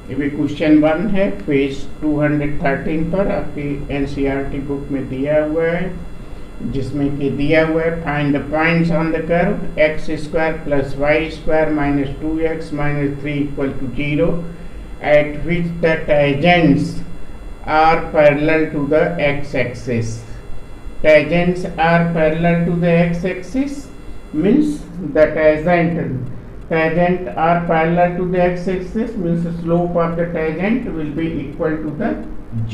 ये क्वेश्चन 1 है, पेज 213 पर आपकी एनसीईआरटी बुक में दिया हुआ है, जिसमें कि दिया हुआ है find the points on the curve x square plus y square minus 2x minus 3 equal to 0 at which the tangents are parallel to the x-axis. Tangents are parallel to the x-axis means the tangent are parallel to the x-axis means the slope of the tangent will be equal to the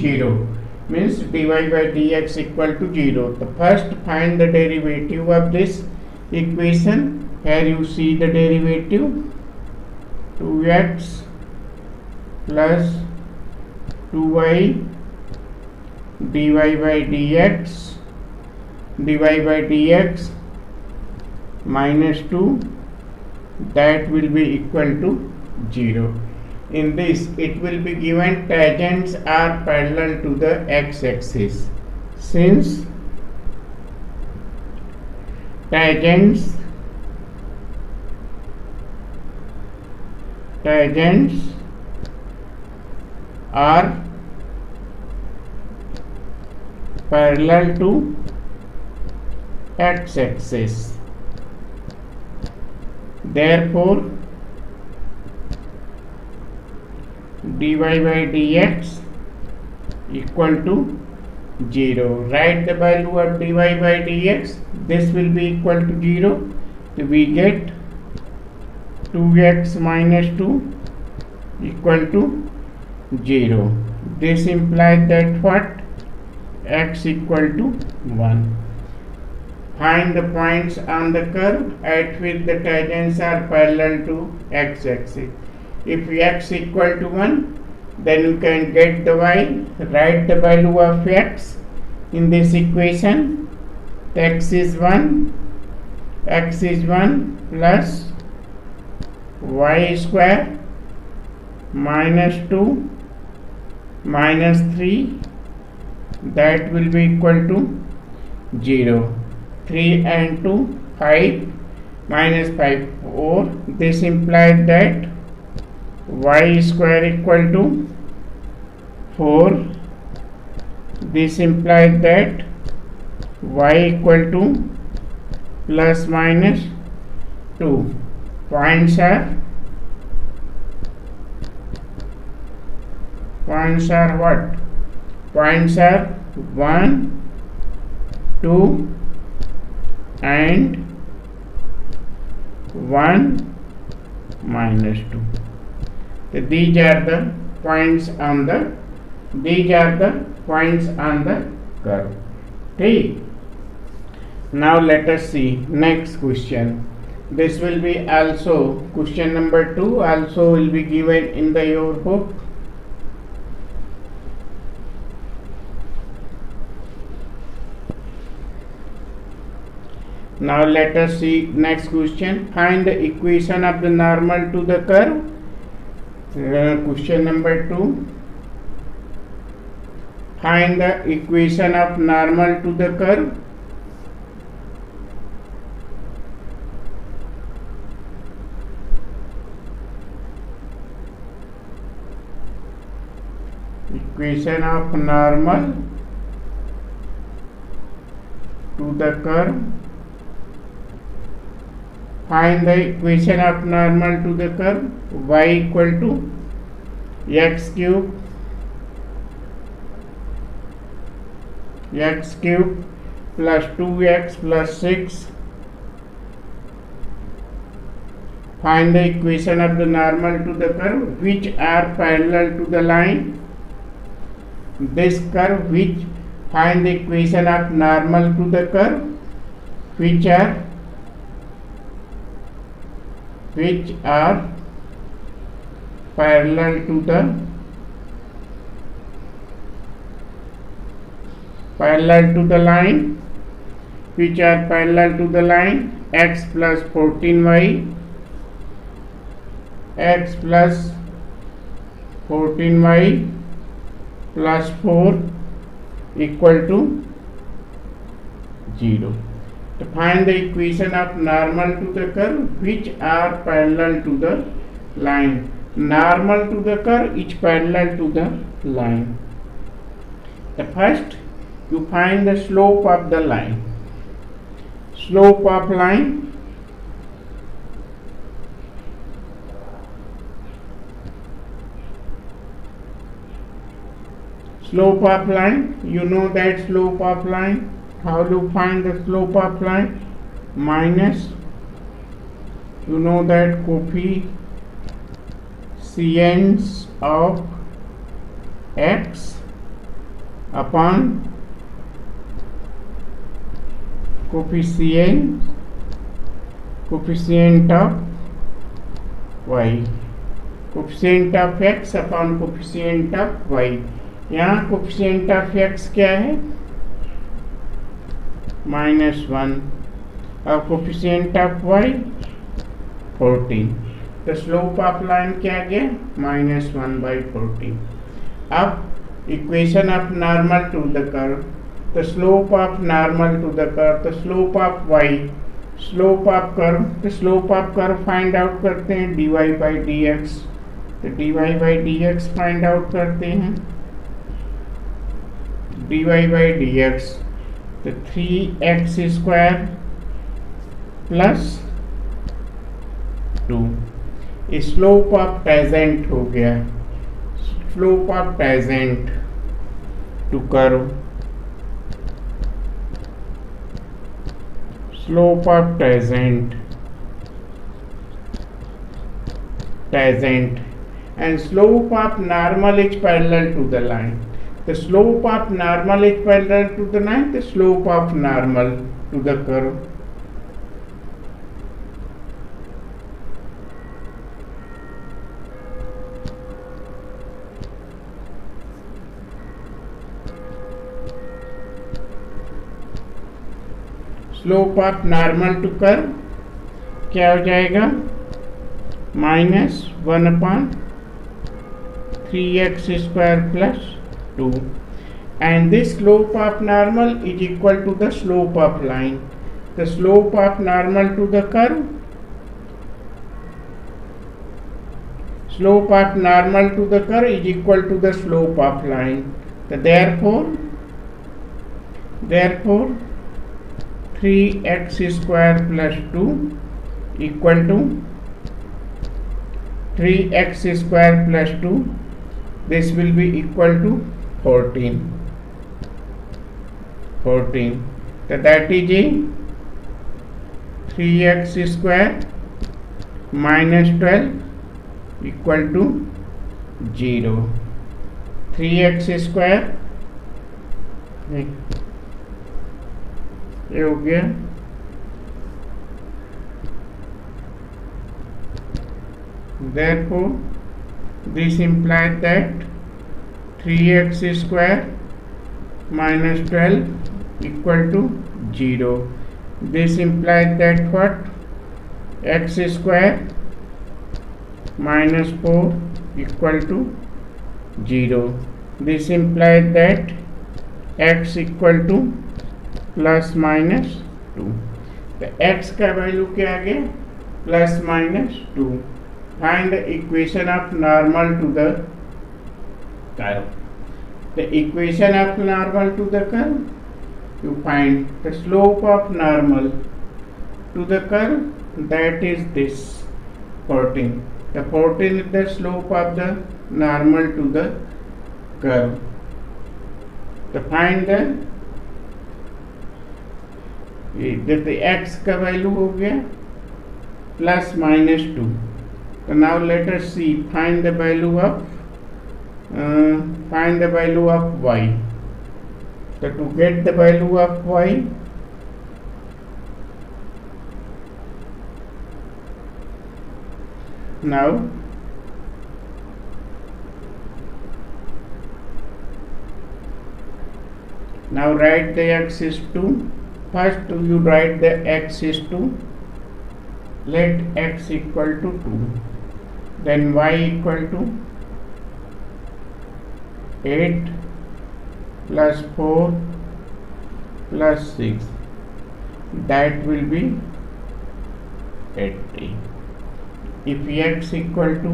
0, means dy by dx equal to 0. The first find the derivative of this equation. Here you see the derivative 2x plus 2y dy by dx minus 2, that will be equal to 0. In this it will be given tangents are parallel to the x-axis. Since tangents are parallel to x-axis, therefore dy by dx equal to 0. Write the value of dy by dx. This will be equal to 0. So we get 2x minus 2 equal to 0. This implies that what? X equal to 1. Find the points on the curve at which the tangents are parallel to x-axis. If x equal to 1, then you can get the y. Write the value of x in this equation. X is 1 plus y square minus 2 minus 3, that will be equal to 0. 3 and 2 5 minus 5 4. This implies that y square equal to 4. This implies that y equal to plus minus 2. Points are what? Points are 1 2 and 1 minus 2. So these are the points on the curve. Okay. Now let us see next question. This will be also question number 2, also will be given in the your book. Now let us see next question. Find the equation of the normal to the curve. Question number 2. Find the equation of normal to the curve. Equation of normal to the curve. Find the equation of normal to the curve. Y equal to x cube plus 2x plus 6. Find the equation of the normal to the curve which are parallel to the line. This curve which find the equation of normal to the curve which are parallel to the line, which are parallel to the line. X plus 14y plus 4 equal to 0. To find the equation of normal to the curve which are parallel to the line. normal to the curve is parallel to the line. The first, you find the slope of the line. Slope of line, you know that slope of line. How do you find the slope of line? Minus, you know that coefficients of x upon coefficient of y, coefficient of x upon coefficient of y. यहाँ coefficient of x क्या है? -1 और coefficient of y 14. तो slope of line क्या आ गया? -1/14. अब equation of normal to the curve, तो slope of normal to the curve, तो slope of y, slope of curve, तो slope of curve find out करते हैं dy/dx. तो dy/dx फाइंड आउट करते हैं, dy/dx, तो 3x² plus 2. Slope of tangent हो गया, slope of tangent to curve, slope of tangent and slope of normal is parallel to the line. The slope of normal is parallel to the line, the slope of normal to the curve. Slope of normal to curve क्या हो जाएगा? -1/3x² plus 2. And this slope of normal is equal to the slope of line. The slope of normal to the curve, slope of normal to the curve is equal to the slope of line. तो therefore 3x² plus 2 equal to 3x² plus 2, this will be equal to 14. So that is 3x² minus 12 equal to 0. 3x² ये हो गया, therefore this implies that 3x² minus 12 equal to 0. This implies that what? x² minus 4 equal to 0. This implies that x equal to +-2. तो x का value क्या आ गया? +-2. Find the equation of normal to the curve. The equation of normal to the curve, you find the slope of normal to the curve, that is this 14. The 14 is the slope of the normal to the curve. To find the x का value हो गया +-2. तो now let us see, find the value of y. So to get the value of y, now write the x is 2. First you write the x is 2, let x equal to 2, then y equal to 8 plus 4 plus 6, that will be 80. If x equal to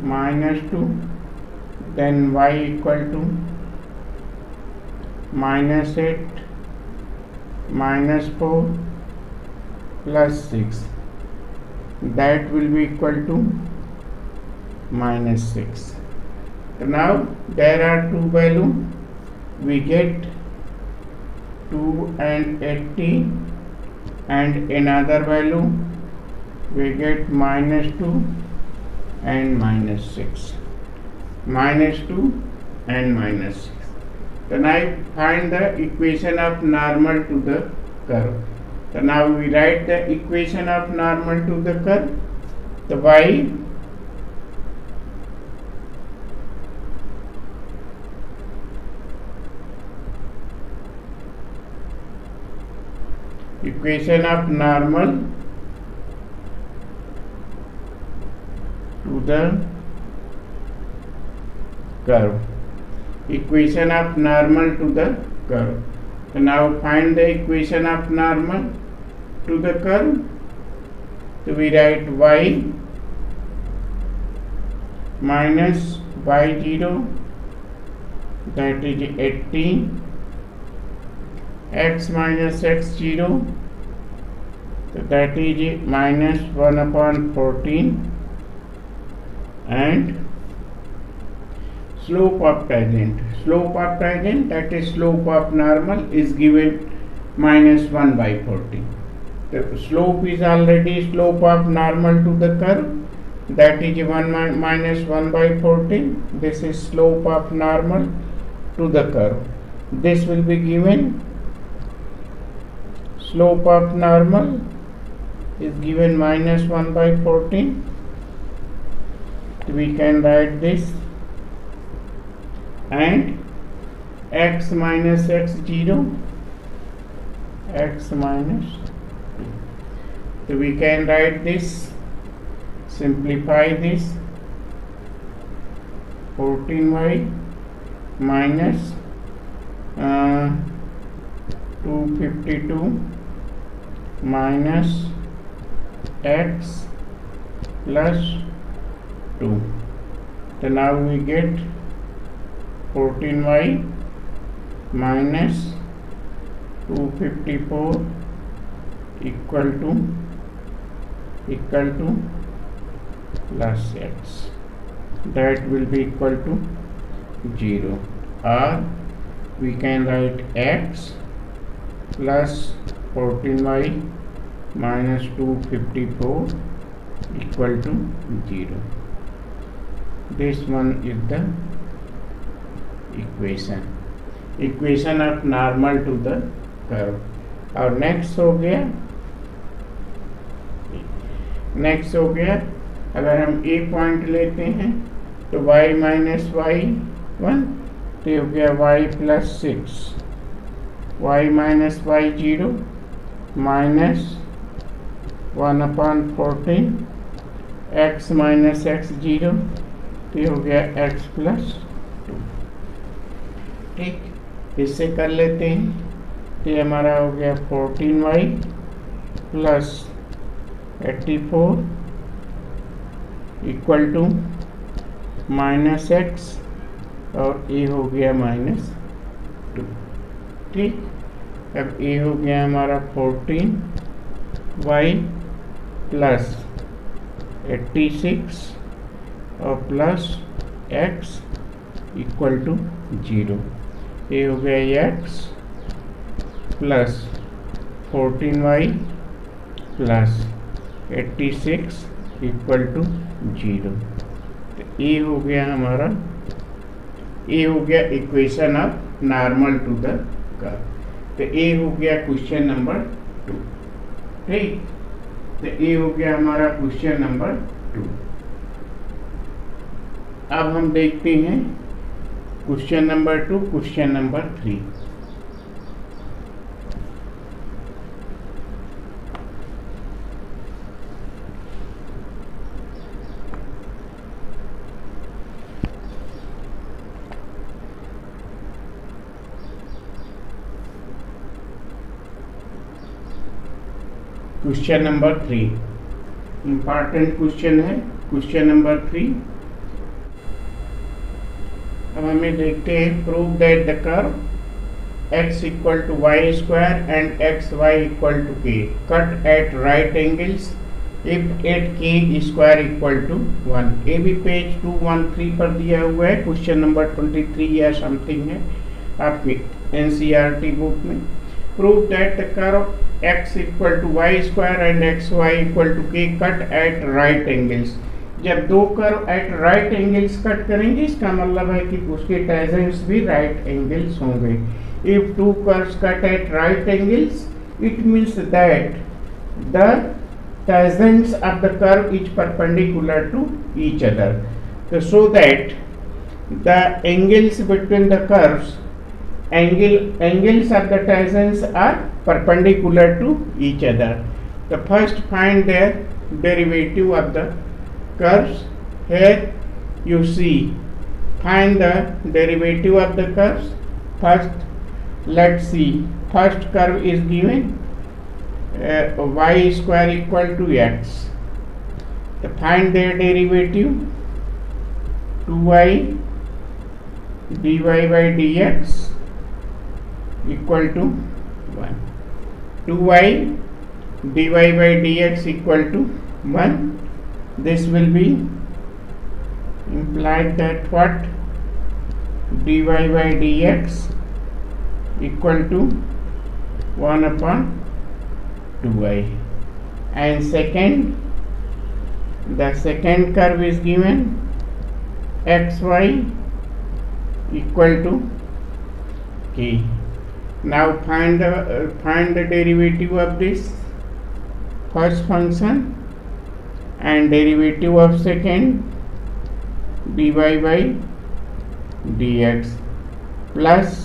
-2, then y equal to -8 -4 plus 6, that will be equal to -6. So now there are two values, we get 2 and 80, and another value we get -2 and -6, -2 and -6. Then I find the equation of normal to the curve. So now we write the equation of normal to the curve. The y equation of normal to the curve. Equation of normal to the curve. So now find the equation of normal to the curve. So we write y minus y0, that is 18, x minus x0, so that is -1/14, and slope of tangent. Slope of tangent, that is slope of normal, is given -1/14. The slope is already slope of normal to the curve, that is -1/14. This is slope of normal to the curve. This will be given, slope of normal is given -1/14. We can write this, and x minus x0, x minus, so we can write this, simplify this, 14y minus 252 minus x plus 2. So now we get 14y minus 254 equal to plus x, that will be equal to 0, or we can write x plus 14y minus 254 equal to 0. This one is the equation of normal to the curve. और next हो गया अगर हम ए point लेते हैं तो y minus y1, तो हो गया y plus 6, y minus y0 minus 1/14, x minus x0, तो हो गया x प्लस 2. ठीक, इससे कर लेते हैं, तो ये हमारा हो गया 14y plus 84 equal to minus x, और ए हो गया -2. ठीक, अब ए हो गया हमारा 14y प्लस 86 और प्लस x इक्वल टू 0. ए हो गया x plus 14y plus 86 equal to 0. तो ए हो गया हमारा, ए हो गया equation of normal to the curve. तो ए हो गया क्वेश्चन नंबर 2. ठीक, तो ए हो गया हमारा क्वेश्चन नंबर 2. अब हम देखते हैं question number 2, question number 3. Question number 3 important question है. क्वेश्चन नंबर 3, अब हमें देखते हैं, prove that the curve x equal to y square and x y equal to k cut at right angles if eight k square equal to 1। ये भी page 213 पर दिया हुआ है, क्वेश्चन नंबर 23 या समथिंग है आपकी एनसीईआरटी बुक में। Prove that the curve x equal to y square and x y equal to k cut at right angles. जब दो curve at right angles cut करेंगे, इसका मतलब है कि उसके टेंजेंट्स भी राइट एंगल्स होंगे। If two curves cut at right angles, it means that the tangents of the curve is perpendicular to each other. So that the angles between the curves, angles of the tangents are perpendicular to each other. The first find their derivative of the curves. Here you see, find the derivative of the curves. First, let's see. First curve is given y square equal to x. To find their derivative, 2y dy by dx equal to 1. 2y dy by dx equal to 1. This will be implied that what? Dy by dx equal to 1 upon 2y. And second, the second curve is given xy equal to k. Now find the derivative of this first function and derivative of second dy by dx plus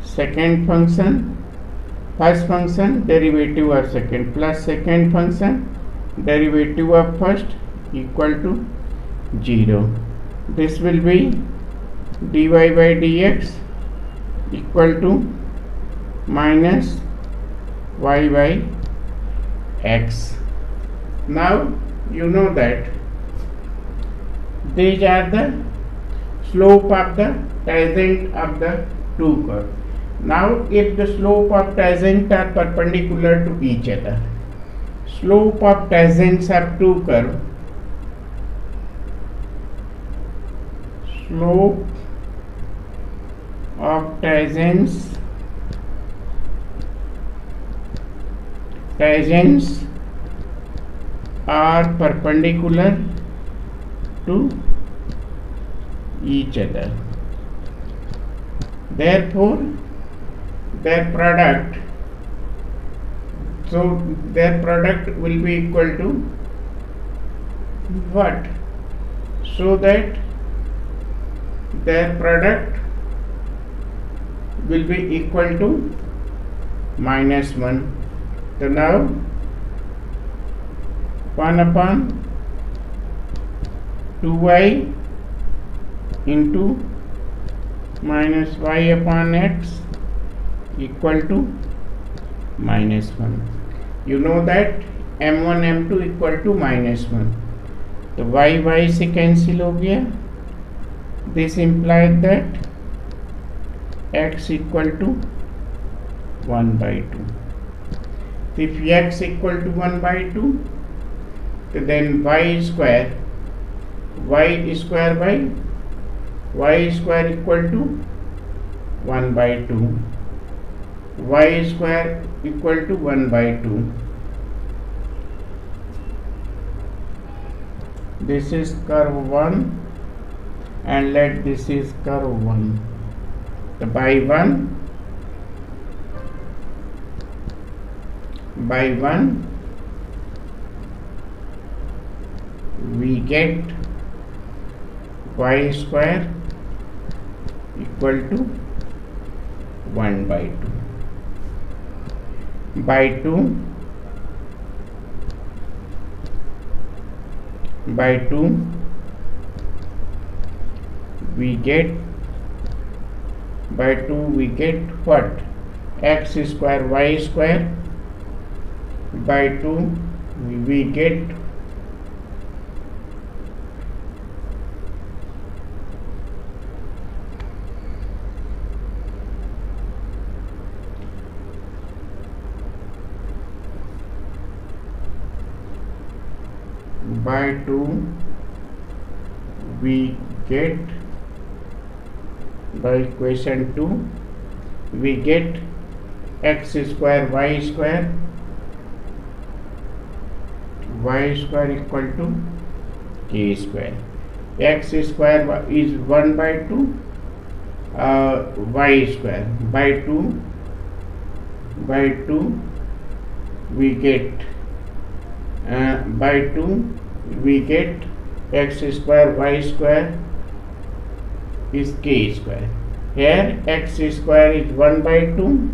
second function, first function derivative of second plus second function derivative of first equal to 0. This will be dy by dx equal to minus y by x. Now you know that these are the slope of the tangent of the two curves. Now if the slope of tangents are perpendicular to each other, slope of tangents of two curves, slope of tangents are perpendicular to each other. Therefore their product will be equal to what? So that their product will be equal to -1. So now 1 upon 2y into minus y upon x equal to -1. You know that m1 m2 equal to -1. तो y से cancel हो गया. This implies that x equal to 1/2. If x equal to 1/2, then y square by y square equal to 1/2. Y square equal to 1/2. This is curve 1 and let this is curve 1. So by 1 we get y square equal to 1/2. By 2 we get what? X square y square. By 2 we get by 2 we get, by equation 2 we get x square y square equal to k square. X square is 1 by 2, y square by 2 we get by 2 we get x square y square is k square. Here x square is 1 by 2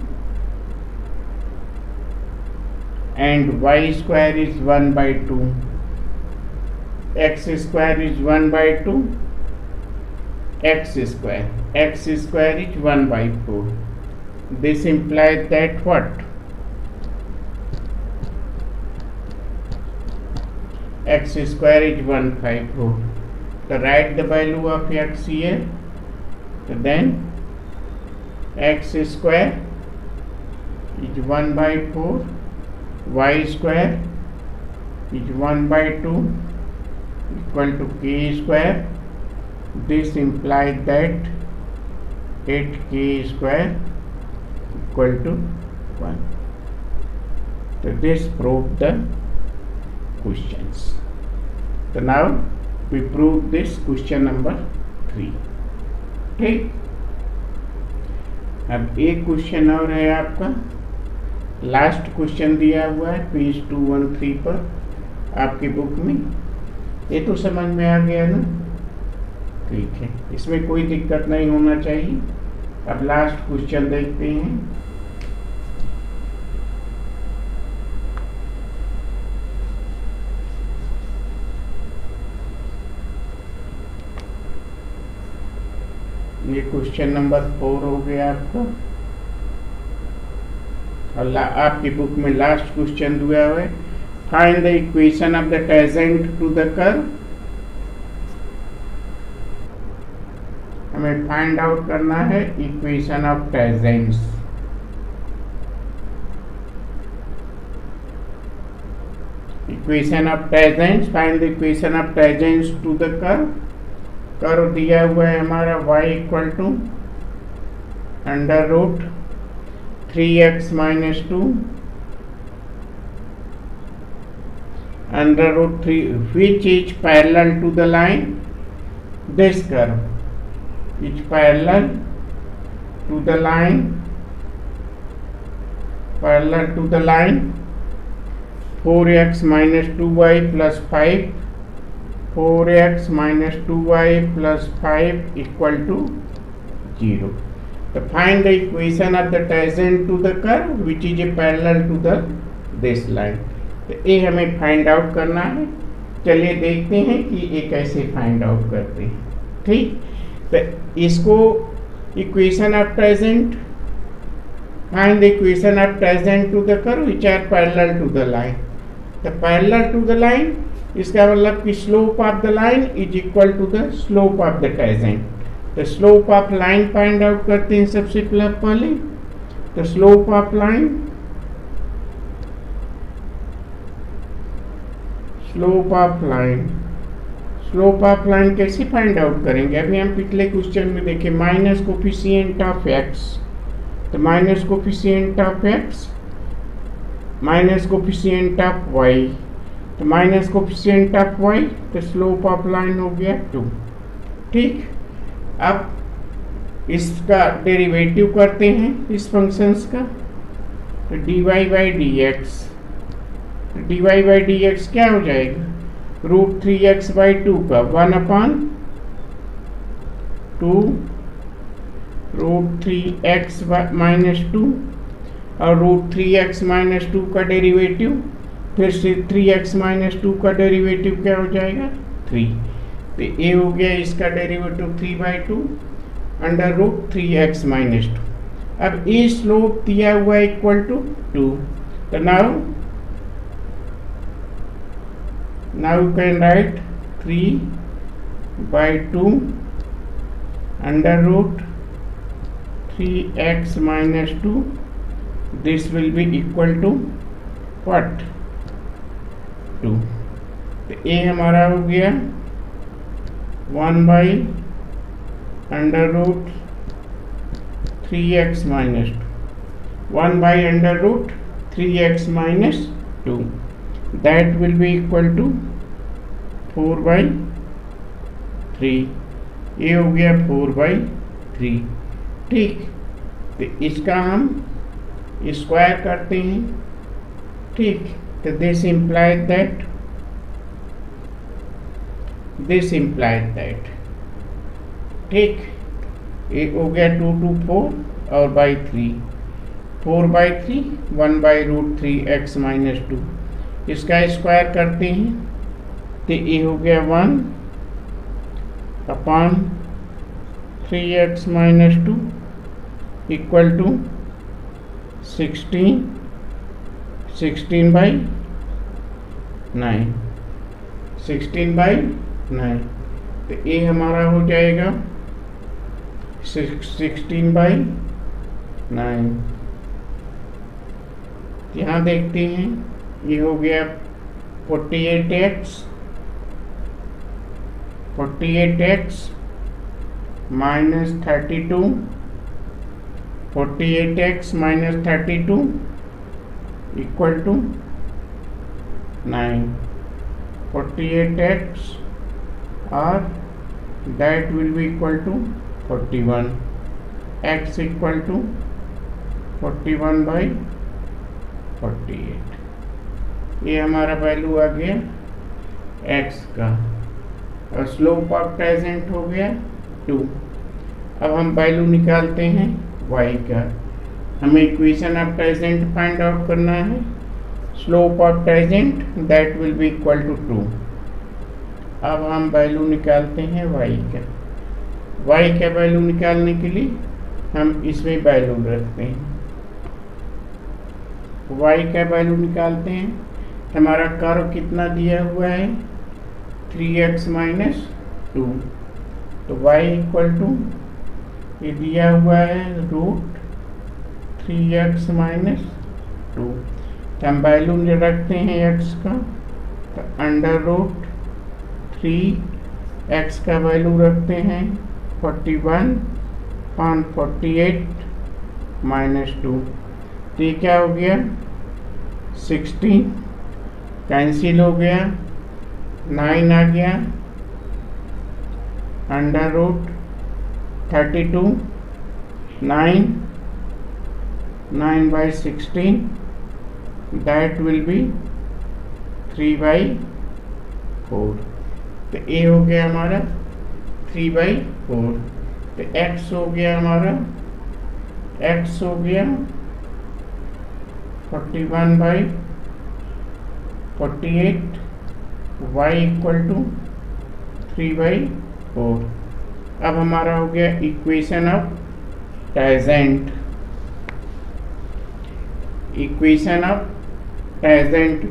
and y square is 1 by 2. X square is 1 by 2, x square is 1 by 4. This implies that what? X square is 154. So write the value of x here. So then x square is 1 by 4, y square is 1 by 2 equal to k square. This implies that 8k square equal to 1. So this proved the questions. So now we prove this question number 3. ठीक, अब एक question और है आपका, last question दिया हुआ है page 213 पर आपकी बुक में. ये तो समझ में आ गया ना? ठीक है, इसमें कोई दिक्कत नहीं होना चाहिए. अब लास्ट क्वेश्चन देखते हैं. ये क्वेश्चन नंबर 4 हो गया आपका. और आपकी बुक में लास्ट क्वेश्चन दिया हुआ है, find the equation of the tangent to the curve. हमें फाइंड आउट करना है equation of tangents. Equation of tangents, find the equation of tangents to the curve. Curve दिया हुआ है हमारा y equal to under root 3x minus 2 under root 3 which is parallel to the line. This curve is parallel to the line, 4x minus 2y plus 5, 4x minus 2y plus 5 equal to 0. So find the equation of the tangent to the curve which is parallel to the this line. तो ये हमें find out करना है. चलिए देखते हैं कि ये कैसे फाइंड आउट करते हैं. ठीक, तो इसको equation of tangent, find the equation of tangent to the curve which are parallel to the line. तो पैरेलल टू द लाइन इसका मतलब कि slope of the line is equal to the slope of the tangent. तो slope of line find out करते हैं सबसे पहले. तो slope of line, slope of line कैसे फाइंड आउट करेंगे? अभी हम पिछले क्वेश्चन में देखे माइनस कोफिशिएंट ऑफ एक्स. तो minus coefficient of x minus coefficient of y. तो माइनस कोफिशिएंट ऑफ वाई, तो स्लोप ऑफ लाइन हो गया 2. ठीक, अब इसका डेरिवेटिव करते हैं इस फंक्शंस का. तो dy by D x, dy by D x क्या हो जाएगा? रूट 3x बाई 2 का 1/2 रूट 3x माइनस 2 और रूट 3x माइनस 2 का डेरिवेटिव, फिर से 3x माइनस 2 का डेरिवेटिव क्या हो जाएगा? 3. तो ये हो गया इसका derivative 3/2 under root 3x minus 2. अब ये स्लोप दिया हुआ है इक्वल टू 2. तो now you can write 3/2 under root 3x minus 2. This will be equal to what? 2. तो ए हमारा हो गया 1/√3x minus 1/√3x-2 that will be equal to 4/3। ये हो गया 4/3। ठीक, तो इसका हम स्क्वायर करते हैं। ठीक, तो दिस implied that ठीक, ये हो गया 2 to 4 और बाई 3, 4/3 1/√3x-2। इसका स्क्वायर करते हैं तो ये हो गया 1/3x-2 इक्वल टू 16/9। तो ये हमारा हो जाएगा 16/9। यहाँ देखते हैं, ये हो गया 48x minus 32, 48x minus 32 equal to 9। 48x और that will be equal to 41, x equal to 41/48। ये हमारा वैल्यू आ गया x का, और स्लोप ऑफ टेंजेंट हो गया 2। अब हम वैल्यू निकालते हैं y का। हमें equation of tangent find out करना है। Slope of tangent that will be equal to 2। अब हम वैल्यू निकालते हैं y का वैल्यू निकालने के लिए हम इसमें वैल्यू रखते हैं। y का वैल्यू निकालते हैं। हमारा कर्व कितना दिया हुआ है 3x-2, तो y इक्वल टू ये दिया हुआ है √3x-2। तो हम वैल्यू रखते हैं x का, तो √3x का वैल्यू रखते हैं 41/48-2। तो ये क्या हो गया 16, कैंसिल हो गया, 9 आ गया, √32 9/16 that will be 3/4। तो a हो गया हमारा 3/4। तो x हो गया हमारा 41/48, y इक्वल टू 3/4। अब हमारा हो गया equation of tangent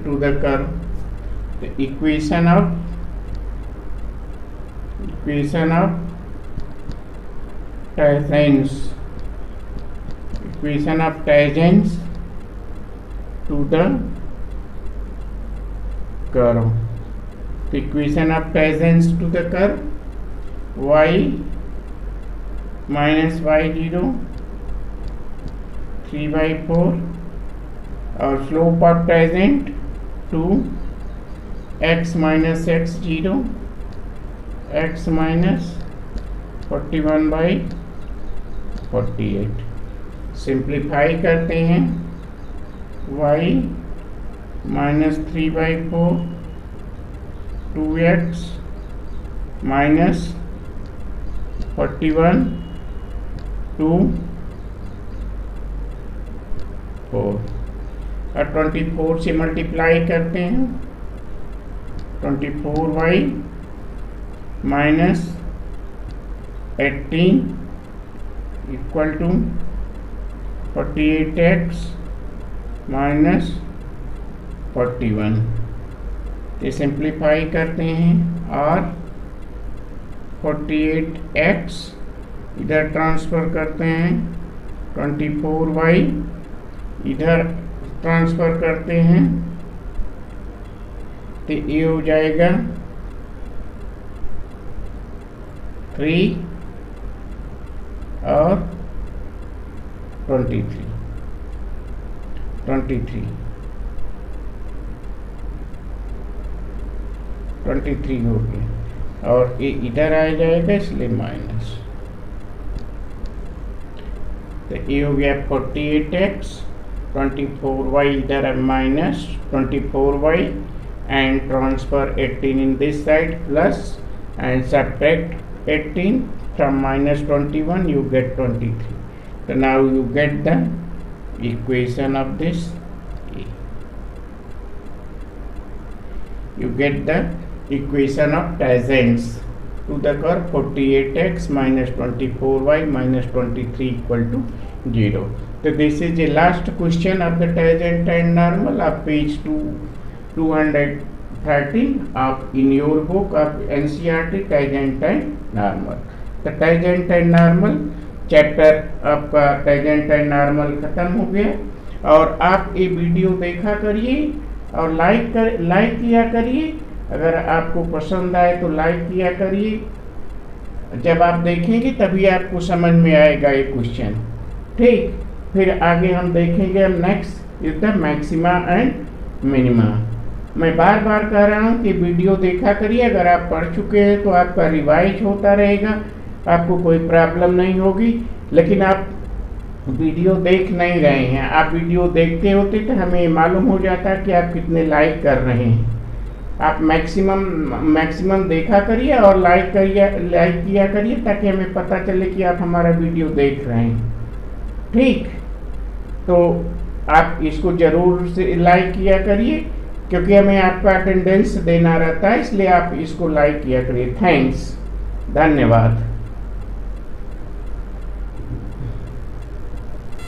to the curve. तो equation of tangents to the curve. तो equation of tangents to the curve y minus y0 3/4 और slope of tangent 2x minus x0 x minus 41/48। Simplify करते हैं, y minus 3/4 2x minus 41/4 और 24 से multiply करते हैं, 24y minus 18 equal to 48x minus 41। ये simplify करते हैं और 48x इधर ट्रांसफ़र करते हैं, 24y इधर ट्रांसफ़र करते हैं, तो तो ये हो जाएगा 3 और 23 हो गया और ये इधर आ जाएगा इसलिए माइनस। तो ये हो गया 48x, 24y इधर है minus 24y and transfer 18 in this side plus and subtract 18 from minus 21 you get 23. So now you get the equation of this. You get the equation of tangents to the curve 48x minus 24y minus 23 equal to 0. So this is the last question of the tangent and normal of page 213 of in your book of NCERT tangent and normal. तो tangent and normal chapter आपका tangent and normal ख़त्म हो गया और आप ये video देखा करिए और लाइक किया करिए। अगर आपको पसंद आए तो लाइक किया करिए। जब आप देखेंगे तभी आपको समझ में आएगा ये क्वेश्चन। ठीक, फिर आगे हम देखेंगे next is the maxima and minima. मैं बार बार कह रहा हूँ कि वीडियो देखा करिए। अगर आप पढ़ चुके हैं तो आपका रिवाइज होता रहेगा, आपको कोई प्रॉब्लम नहीं होगी। लेकिन आप वीडियो देख नहीं रहे हैं, आप वीडियो देखते होते तो हमें मालूम हो जाता कि आप कितने लाइक कर रहे हैं। आप मैक्सिमम देखा करिए और लाइक किया करिए ताकि हमें पता चले कि आप हमारा वीडियो देख रहे हैं। ठीक, तो आप इसको ज़रूर से लाइक किया करिए क्योंकि हमें आपका अटेंडेंस देना रहता है, इसलिए आप इसको लाइक किया करिए। थैंक्स, धन्यवाद।